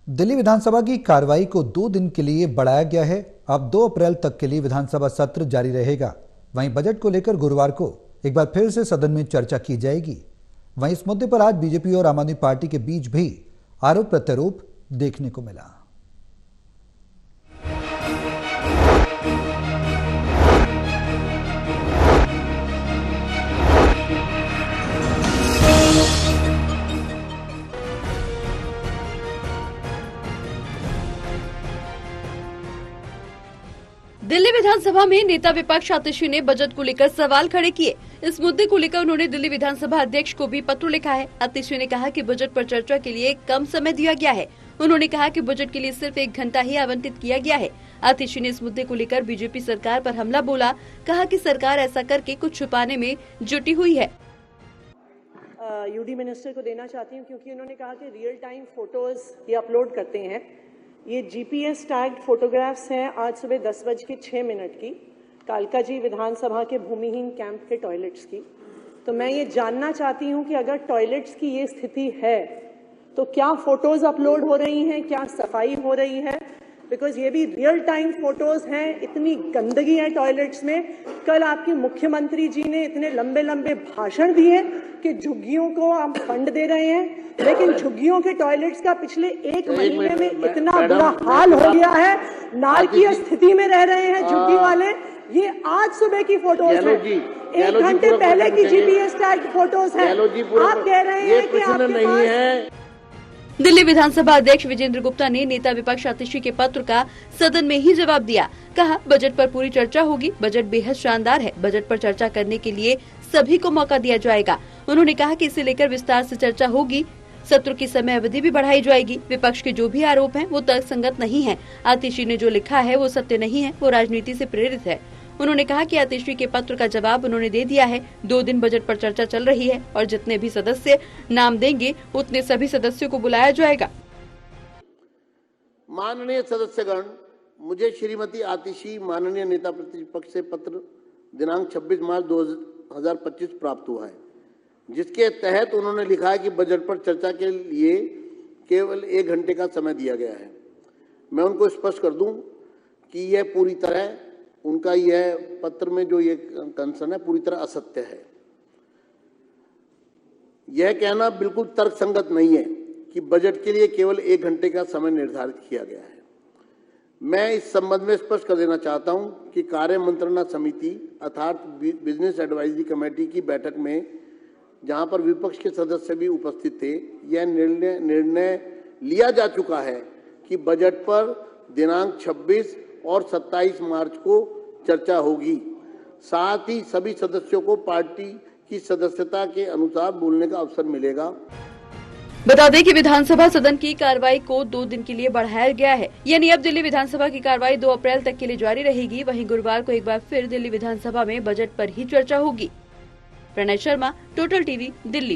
दिल्ली विधानसभा की कार्रवाई को 2 दिन के लिए बढ़ाया गया है। अब 2 अप्रैल तक के लिए विधानसभा सत्र जारी रहेगा। वहीं बजट को लेकर गुरुवार को एक बार फिर से सदन में चर्चा की जाएगी। वहीं इस मुद्दे पर आज बीजेपी और आम आदमी पार्टी के बीच भी आरोप प्रत्यारोप देखने को मिला। दिल्ली विधानसभा में नेता विपक्ष आतिशी ने बजट को लेकर सवाल खड़े किए। इस मुद्दे को लेकर उन्होंने दिल्ली विधानसभा अध्यक्ष को भी पत्र लिखा है। आतिशी ने कहा कि बजट पर चर्चा के लिए कम समय दिया गया है। उन्होंने कहा कि बजट के लिए सिर्फ 1 घंटा ही आवंटित किया गया है। आतिशी ने इस मुद्दे को लेकर बीजेपी सरकार पर हमला बोला। कहा कि सरकार ऐसा करके कुछ छुपाने में जुटी हुई है। यूडी मिनिस्टर को देना चाहती हूँ क्योंकि उन्होंने कहा कि रियल टाइम फोटोज ये अपलोड करते हैं। ये जीपीएस टैग्ड फोटोग्राफ्स हैं आज सुबह 10:06 की कालका जी विधानसभा के भूमिहीन कैंप के टॉयलेट्स की। तो मैं ये जानना चाहती हूँ कि अगर टॉयलेट्स की ये स्थिति है तो क्या फोटोज अपलोड हो रही हैं, क्या सफाई हो रही है? बिकॉज ये भी रियल टाइम फोटोज हैं। इतनी गंदगी है टॉयलेट्स में। कल आपके मुख्यमंत्री जी ने इतने लंबे लंबे भाषण दिए कि झुग्गियों को हम फंड दे रहे हैं, लेकिन झुग्गियों के टॉयलेट्स का पिछले 1 महीने में इतना बुरा हाल हो गया है, नारकीय स्थिति में रह रहे हैं झुग्गी वाले। ये आज सुबह की फोटोज है, 1 घंटे पहले की जीपीएस टैग फोटोज है। आप कह रहे हैं कि आपके नहीं है। दिल्ली विधानसभा अध्यक्ष विजेंद्र गुप्ता ने नेता विपक्ष आतिशी के पत्र का सदन में ही जवाब दिया। कहा, बजट पर पूरी चर्चा होगी। बजट बेहद शानदार है। बजट पर चर्चा करने के लिए सभी को मौका दिया जाएगा। उन्होंने कहा कि इसे लेकर विस्तार से चर्चा होगी। सत्र की समय अवधि भी बढ़ाई जाएगी। विपक्ष के जो भी आरोप हैं वो तर्कसंगत नहीं है। आतिशी ने जो लिखा है वो सत्य नहीं है, वो राजनीति से प्रेरित है। उन्होंने कहा कि आतिशी के पत्र का जवाब उन्होंने दे दिया है। 2 दिन बजट पर चर्चा चल रही है और जितने भी सदस्य नाम देंगे उतने सभी सदस्यों को बुलाया जाएगा। माननीय सदस्यगण, मुझे श्रीमती आतिशी माननीय नेता प्रतिपक्ष से पत्र दिनांक 26 मार्च 2025 प्राप्त हुआ है, जिसके तहत उन्होंने लिखा है कि बजट पर चर्चा के लिए केवल 1 घंटे का समय दिया गया है। मैं उनको स्पष्ट कर दूं कि यह पूरी तरह उनका यह पत्र में जो ये कंसर्न है पूरी तरह असत्य है। यह कहना बिल्कुल तर्कसंगत नहीं है कि बजट के लिए केवल 1 घंटे का समय निर्धारित किया गया है। मैं इस संबंध में स्पष्ट कर देना चाहता हूं कि कार्य मंत्रणा समिति अर्थात बिजनेस एडवाइजरी कमेटी की बैठक में, जहां पर विपक्ष के सदस्य भी उपस्थित थे, यह निर्णय लिया जा चुका है कि बजट पर दिनांक 26 और 27 मार्च को चर्चा होगी। साथ ही सभी सदस्यों को पार्टी की सदस्यता के अनुसार बोलने का अवसर मिलेगा। बता दें कि विधानसभा सदन की कार्रवाई को 2 दिन के लिए बढ़ाया गया है। यानी अब दिल्ली विधानसभा की कार्रवाई 2 अप्रैल तक के लिए जारी रहेगी। वहीं गुरुवार को एक बार फिर दिल्ली विधानसभा में बजट पर ही चर्चा होगी। Pranay Sharma, total TV, Delhi.